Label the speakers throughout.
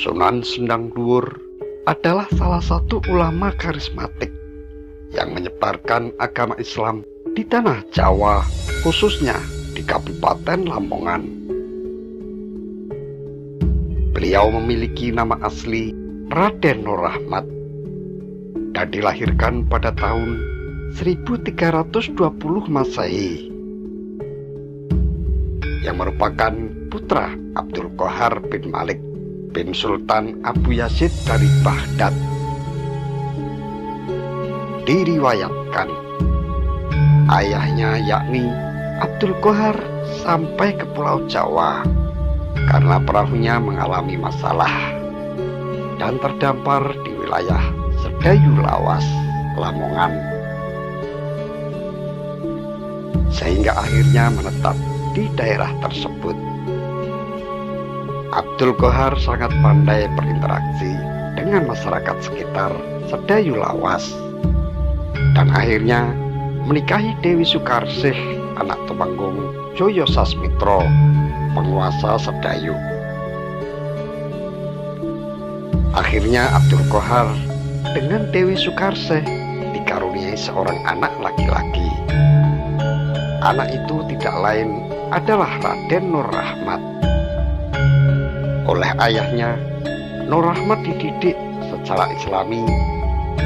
Speaker 1: Sunan Sendang Dhuwur adalah salah satu ulama karismatik yang menyebarkan agama Islam di tanah Jawa, khususnya di Kabupaten Lamongan. Beliau memiliki nama asli Raden Nur Rahmat dan dilahirkan pada tahun 1320 Masehi, yang merupakan putra Abdul Qohar bin Malik bin Sultan Abu Yazid dari Baghdad. Diriwayatkan ayahnya yakni Abdul Qohar sampai ke Pulau Jawa karena perahunya mengalami masalah dan terdampar di wilayah Sedayu Lawas, Lamongan, sehingga akhirnya menetap di daerah tersebut. Abdul Qohar sangat pandai berinteraksi dengan masyarakat sekitar Sedayu Lawas dan akhirnya menikahi Dewi Sukarsih, anak Tumenggung Joyo Sasmitra, penguasa Sedayu. Akhirnya Abdul Qohar dengan Dewi Sukarsih dikaruniai seorang anak laki-laki. Anak itu tidak lain adalah Raden Nur Rahmat. Oleh ayahnya, Nur Rahmat dididik secara Islami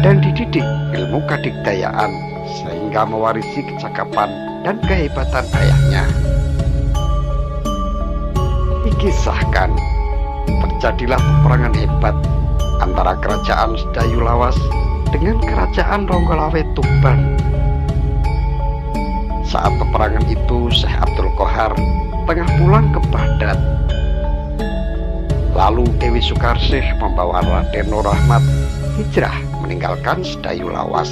Speaker 1: dan dididik ilmu kadigdayaan sehingga mewarisi kecakapan dan kehebatan ayahnya. Dikisahkan terjadilah peperangan hebat antara kerajaan Sedayu Lawas dengan kerajaan Ronggolawe Tuban. Saat peperangan itu, Syekh Abdul Qohar tengah pulang ke Baghdad. Lalu Dewi Sukarsih membawa Raden Nur Rahmat hijrah meninggalkan Sedayu Lawas.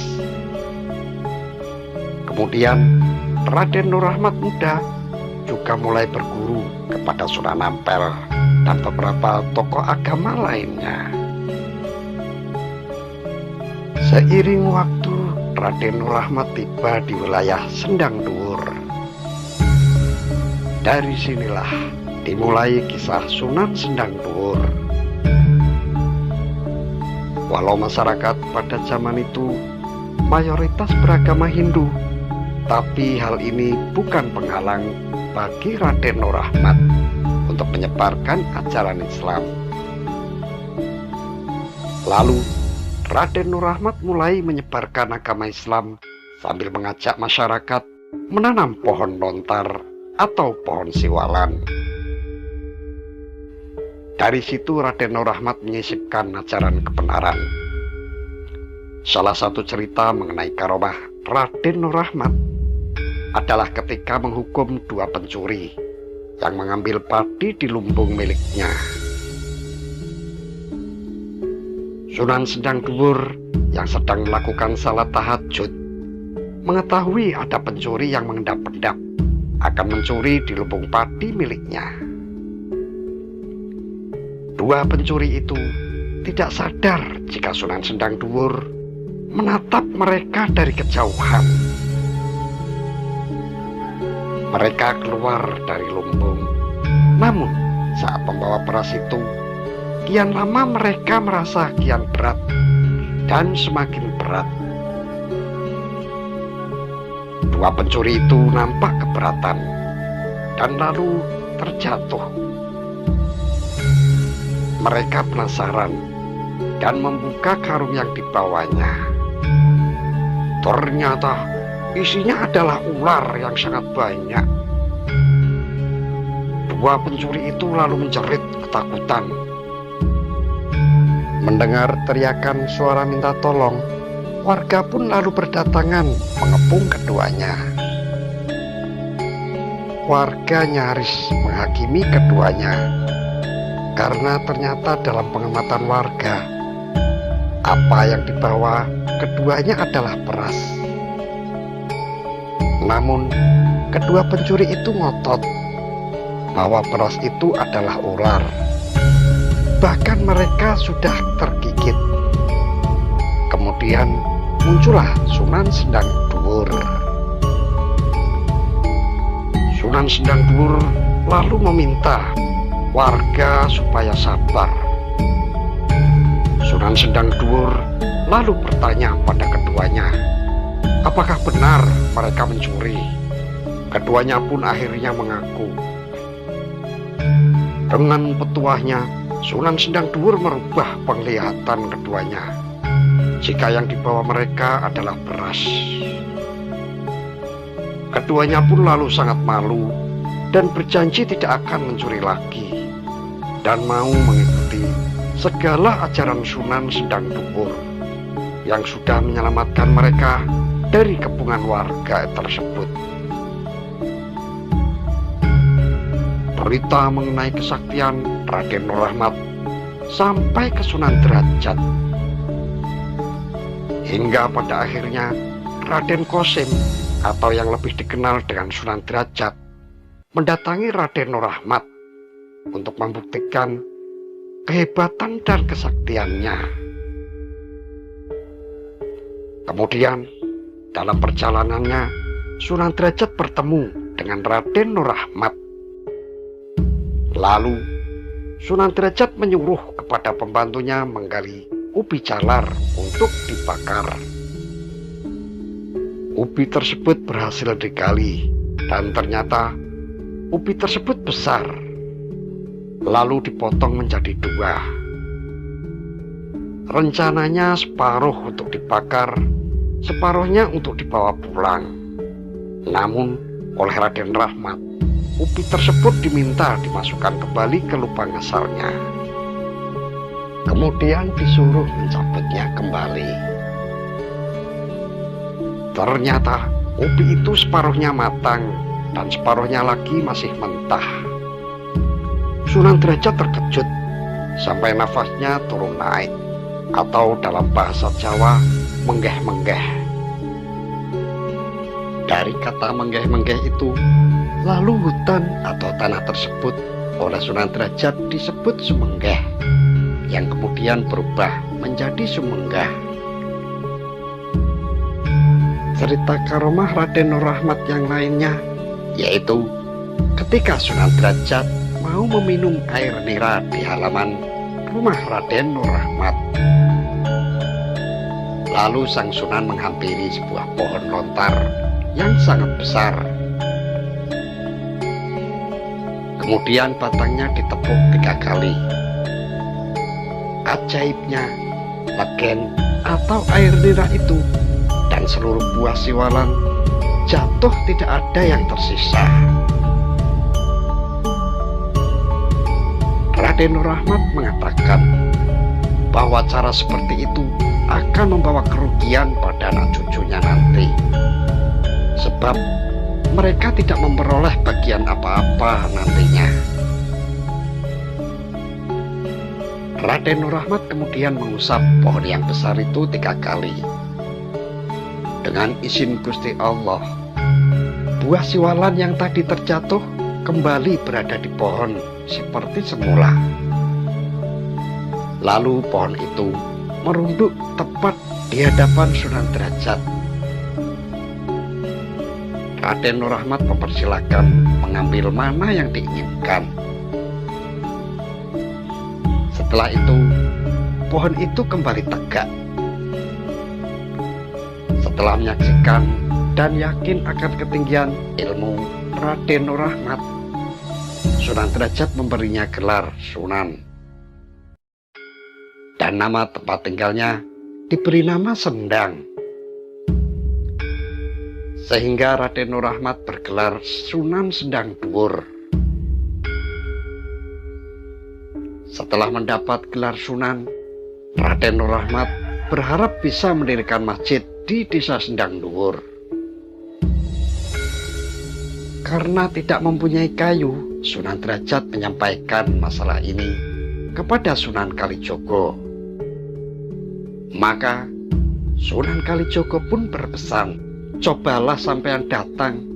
Speaker 1: Kemudian Raden Nur Rahmat muda juga mulai berguru kepada Sunan Ampel dan beberapa tokoh agama lainnya. Seiring waktu, Raden Nur Rahmat tiba di wilayah Sendang Dhuwur. Dari sinilah dimulai kisah Sunan Sendang Dhuwur. Walau masyarakat pada zaman itu mayoritas beragama Hindu, tapi hal ini bukan penghalang bagi Raden Nur Rahmat untuk menyebarkan ajaran Islam. Lalu Raden Nur Rahmat mulai menyebarkan agama Islam sambil mengajak masyarakat menanam pohon lontar atau pohon siwalan. Dari situ Raden Nur Rahmat menyisipkan ajaran kebenaran. Salah satu cerita mengenai karomah Raden Nur Rahmat adalah ketika menghukum dua pencuri yang mengambil padi di lumbung miliknya. Sunan Sendang Dhuwur yang sedang melakukan salat tahajud mengetahui ada pencuri yang mengendap-endap akan mencuri di lumbung padi miliknya. Dua pencuri itu tidak sadar jika Sunan Sendang Dhuwur menatap mereka dari kejauhan. Mereka keluar dari lumbung, namun saat membawa beras itu, kian lama mereka merasa kian berat dan semakin berat. Dua pencuri itu nampak keberatan dan lalu terjatuh. Mereka penasaran dan membuka karung yang dibawanya. Ternyata isinya adalah ular yang sangat banyak. Dua pencuri itu lalu menjerit ketakutan. Mendengar teriakan suara minta tolong, warga pun lalu berdatangan mengepung keduanya. Warga nyaris menghakimi keduanya karena ternyata dalam pengamatan warga, apa yang dibawa keduanya adalah beras. Namun kedua pencuri itu ngotot bahwa beras itu adalah ular. Bahkan mereka sudah tergigit. Kemudian muncullah Sunan Sendang Dhuwur. Sunan Sendang Dhuwur lalu meminta warga supaya sabar Sunan Sendang Dhuwur lalu bertanya pada keduanya, apakah benar mereka mencuri? Keduanya pun akhirnya mengaku. Dengan petuahnya, Sunan Sendang Dhuwur merubah penglihatan keduanya. Jika yang dibawa mereka adalah beras. Keduanya pun lalu sangat malu dan berjanji tidak akan mencuri lagi dan mau mengikuti segala ajaran Sunan Sendang Dhuwur yang sudah menyelamatkan mereka dari kepungan warga tersebut. Berita mengenai kesaktian Raden Nur Rahmat sampai ke Sunan Derajat, hingga pada akhirnya Raden Qasim atau yang lebih dikenal dengan Sunan Derajat mendatangi Raden Nur Rahmat untuk membuktikan kehebatan dan kesaktiannya. Kemudian dalam perjalanannya Sunan Derajat bertemu dengan Raden Nur Rahmat. Lalu Sunan Derajat menyuruh kepada pembantunya menggali ubi jalar untuk dibakar. Ubi tersebut berhasil digali dan ternyata ubi tersebut besar. Lalu dipotong menjadi dua. Rencananya separuh untuk dibakar, separuhnya untuk dibawa pulang. Namun oleh Raden Rahmat, ubi tersebut diminta dimasukkan kembali ke lubang asalnya. Kemudian disuruh mencabutnya kembali. Ternyata ubi itu separuhnya matang dan separuhnya lagi masih mentah. Sunan Derajat terkejut sampai nafasnya turun naik, atau dalam bahasa Jawa menggeh-menggeh. Dari kata menggeh-menggeh itu, lalu hutan atau tanah tersebut oleh Sunan Derajat disebut Sumenggeh, yang kemudian berubah menjadi Sumenggah. Cerita karomah Raden Nur Rahmat yang lainnya yaitu ketika Sunan Derajat mau meminum air nira di halaman rumah Raden Nur Rahmat. Lalu sang Sunan menghampiri sebuah pohon lontar yang sangat besar. Kemudian batangnya ditepuk 3 kali. Ajaibnya, legen atau air nira itu dan seluruh buah siwalan jatuh, tidak ada yang tersisa. Raden Nur Rahmat mengatakan bahwa cara seperti itu akan membawa kerugian pada anak cucunya nanti, sebab mereka tidak memperoleh bagian apa-apa nantinya. Raden Nur Rahmat kemudian mengusap pohon yang besar itu 3 kali. Dengan izin Gusti Allah, buah siwalan yang tadi terjatuh kembali berada di pohon seperti semula. Lalu pohon itu merunduk tepat di hadapan Sunan Derajat. Raden Nur Rahmat mempersilahkan mengambil mana yang diinginkan. Setelah itu, pohon itu kembali tegak. Setelah menyaksikan dan yakin akan ketinggian ilmu Raden Nur Rahmat, Sunan Derajat memberinya gelar Sunan. Dan nama tempat tinggalnya diberi nama Sendang. Sehingga Raden Nur Rahmat bergelar Sunan Sendang Dhuwur. Setelah mendapat gelar Sunan, Raden Nur Rahmat berharap bisa mendirikan masjid di desa Sendang Dhuwur. Karena tidak mempunyai kayu, Sunan Derajat menyampaikan masalah ini kepada Sunan Kalijogo. Maka Sunan Kalijogo pun berpesan, cobalah sampean datang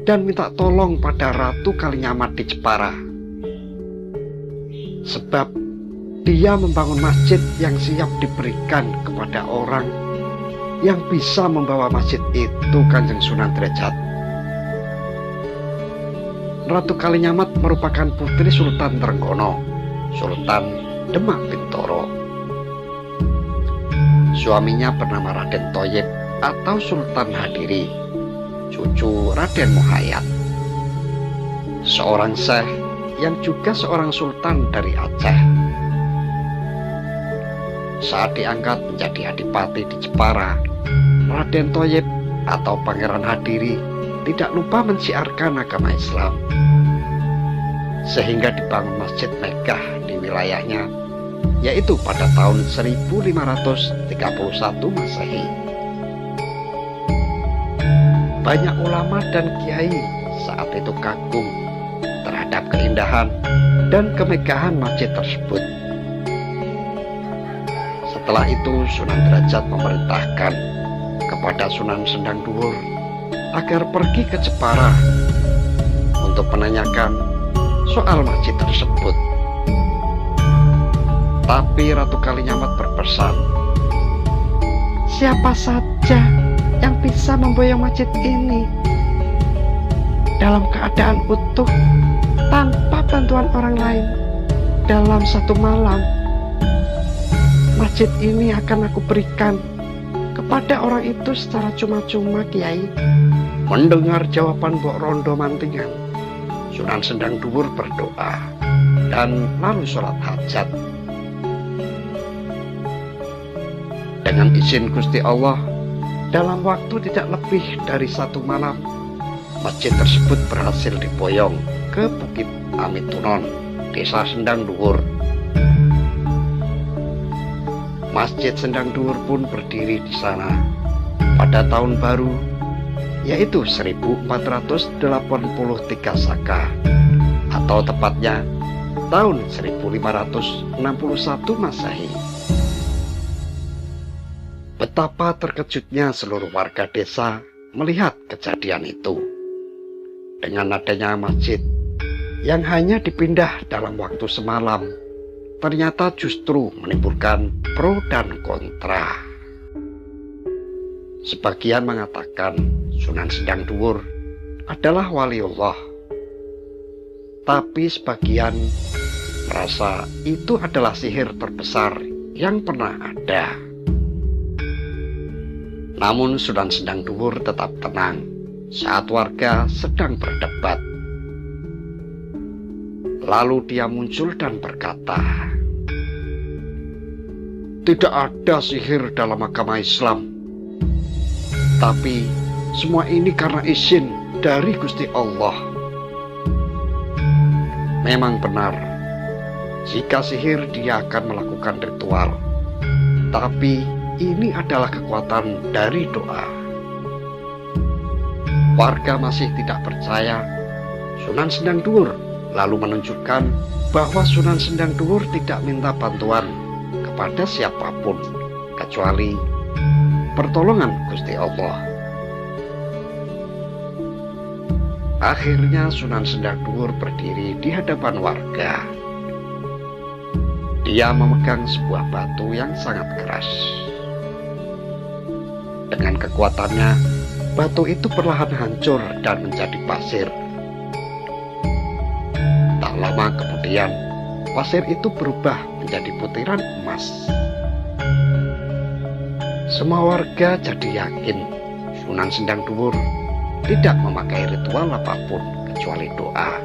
Speaker 1: dan minta tolong pada Ratu Kalinyamat di Jepara, sebab dia membangun masjid yang siap diberikan kepada orang yang bisa membawa masjid itu, Kanjeng Sunan Derajat. Ratu Kalinyamat merupakan putri Sultan Trenggono, Sultan Demak Bintoro. Suaminya bernama Raden Thoyib atau Sultan Hadiri, cucu Raden Muhayyad, seorang syekh yang juga seorang sultan dari Aceh. Saat diangkat menjadi adipati di Jepara, Raden Thoyib atau Pangeran Hadiri tidak lupa mensiarkan agama Islam, sehingga dibangun Masjid Megah di wilayahnya, yaitu pada tahun 1531 Masehi. Banyak ulama dan kiai saat itu kagum terhadap keindahan dan kemegahan masjid tersebut. Setelah itu Sunan Derajat memerintahkan kepada Sunan Sendang Duhur agar pergi ke Jepara untuk menanyakan soal masjid tersebut. Tapi Ratu Kalinyamat berpesan, siapa saja yang bisa memboyong masjid ini dalam keadaan utuh tanpa bantuan orang lain dalam satu malam, masjid ini akan aku berikan kepada orang itu secara cuma-cuma, Kiai. Mendengar jawaban Mbok Rondo Mantingan, Sunan Sendang Duhur berdoa dan lalu sholat hajat. Dengan izin Gusti Allah, dalam waktu tidak lebih dari satu malam, masjid tersebut berhasil diboyong ke Bukit Amitunon, Desa Sendang Duhur. Masjid Sendang Duhur pun berdiri di sana pada tahun baru, yaitu 1483 Saka, atau tepatnya tahun 1561 Masehi. Betapa terkejutnya seluruh warga desa melihat kejadian itu. Dengan adanya masjid yang hanya dipindah dalam waktu semalam, ternyata justru menimbulkan pro dan kontra. Sebagian mengatakan Sunan Sendang Duhur adalah waliullah, tapi sebagian merasa itu adalah sihir terbesar yang pernah ada. Namun Sunan Sendang Duhur tetap tenang saat warga sedang berdebat. Lalu dia muncul dan berkata, tidak ada sihir dalam agama Islam, tapi semua ini karena izin dari Gusti Allah. Memang benar, jika sihir dia akan melakukan ritual, tapi ini adalah kekuatan dari doa. Warga masih tidak percaya. Sunan Sendang Duhur lalu menunjukkan bahwa Sunan Sendang Duhur tidak minta bantuan kepada siapapun kecuali pertolongan Gusti Allah. Akhirnya Sunan Sendang Duhur berdiri di hadapan warga. Dia memegang sebuah batu yang sangat keras. Dengan kekuatannya, batu itu perlahan hancur dan menjadi pasir. Tak lama kemudian, pasir itu berubah menjadi butiran emas. Semua warga jadi yakin Sunan Sendang Duhur tidak memakai ritual apapun kecuali doa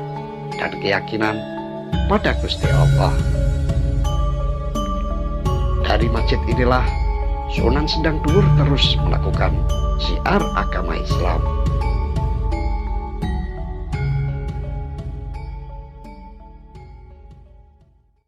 Speaker 1: dan keyakinan pada Gusti Allah. Dari masjid inilah Sunan Sendang Duhur terus melakukan syiar agama Islam.